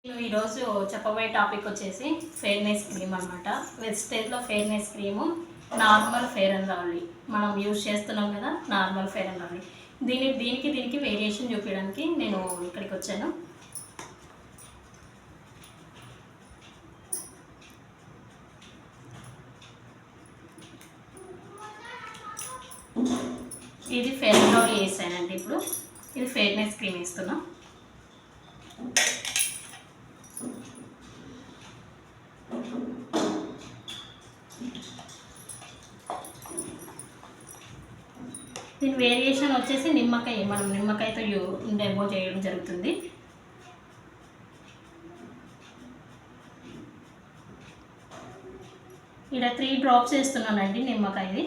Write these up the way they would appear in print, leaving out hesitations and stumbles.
ఈరోజు చెప్పబోయే టాపిక్ వచ్చేసి ఫెయిర్నెస్ క్రీమ్ అనమాట. వెస్టేజ్లో fairness cream normal fair and lovely మనం యూజ్ చేస్తున్నాం కదా, నార్మల్ ఫెయిర్ అండ్ లవ్లీ. దీనికి వేరియేషన్ చూపించడానికి నేను ఇక్కడికి వచ్చాను. ఇది ఫెయిర్ అండ్ లవ్లీ వేసానండి. ఇప్పుడు ఇది ఫెయిర్నెస్ క్రీమ్ వేస్తున్నా. దీని వేరియేషన్ వచ్చేసి నిమ్మకాయ, మనం నిమ్మకాయతో డెమో చేయడం జరుగుతుంది. ఇక్కడ 3 డ్రాప్స్ వేస్తున్నానండి నిమ్మకాయది,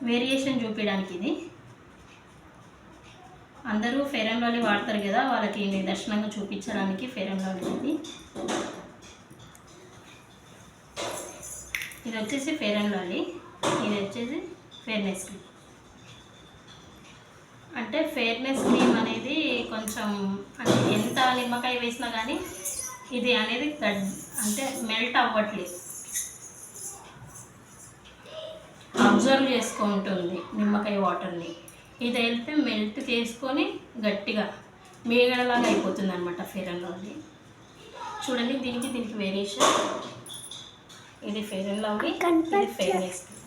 వేరియేషన్ చూపించడానికి. ఇది అందరూ ఫెయిర్ అండ్ లవ్లీ వాడతారు కదా, వాళ్ళకి నిదర్శనంగా చూపించడానికి ఫెయిర్ అండ్ లవ్లీ ఇది వచ్చేసి ఫెయిర్ అండ్ లవ్లీ, ఇది వచ్చేసి ఫెయిర్నెస్ క్రీమ్. అంటే ఫెయిర్నెస్ క్రీమ్ అనేది కొంచెం అంటే ఎంత నిమ్మకాయ వేసినా కానీ ఇది అనేది అంటే మెల్ట్ అవ్వట్లేదు, అబ్జర్వ్ చేసుకుంటుంది నిమ్మకాయ వాటర్ని. ఇది అయితే మెల్ట్ చేసుకొని గట్టిగా మేగడలాగా అయిపోతుంది అనమాట ఫెయిర్ అండ్ లవ్లీ. చూడండి, దీనికి వేరియేషన్. ఇది ఫెయిర్ అండ్ లవ్లీ, ఇది ఫెయిర్నెస్ క్రీమ్.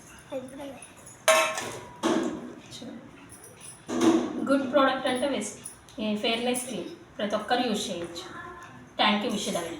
గుడ్ ప్రోడక్ట్ అంటే ఫెయిర్నెస్ క్రీమ్ ప్రతి ఒక్కరు యూజ్ చేయొచ్చు. Thank you విషయదాన్ని.